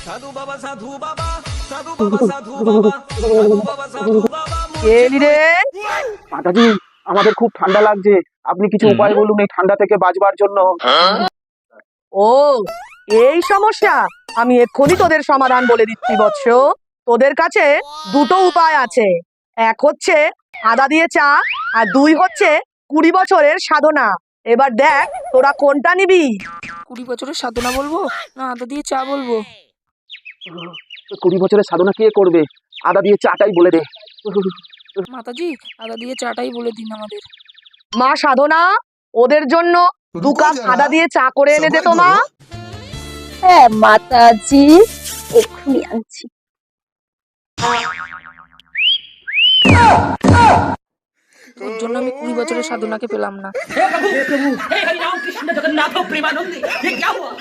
সাধু বাবা সাধু বাবা সাধু বাবা সাধু বাবা সাধু বাবা সাধু বাবা এলি রে। মাতাজি, আমাদের খুব ঠান্ডা লাগছে, আপনি কিছু উপায় বলুন এই ঠান্ডা থেকে বাঁচবার জন্য। ও, এই সমস্যা? আমি এক্ষুনি তোদের সমাধান বলে দিচ্ছি বৎস। তোদের কাছে দুটো উপায় আছে। এক হচ্ছে আদা দিয়ে চা, আর দুই হচ্ছে 20 বছরের সাধনা। এবার দেখ তোরা কোনটা নিবি। 20 বছরের সাধনা বলবো না আদা দিয়ে চা বলবো? 20 বছরের সাধনা কে করবে? আদা দিয়ে চাটাই বলে দে। মাতাজি, আদা দিয়ে চাটাই বলে দিন আমাদের। মা সাধনা, ওদের জন্য 2 কাপ আদা দিয়ে চা করে এনে দে তো মা। হ্যাঁ মাতাজি, এক্ষুনি আনছি। ওর জন্য আমি 20 বছরের সাধনাকে পেলাম না। हे प्रभु हे हरि राम कृष्ण जगन्नाथ प्रेमानंद ये क्या हुआ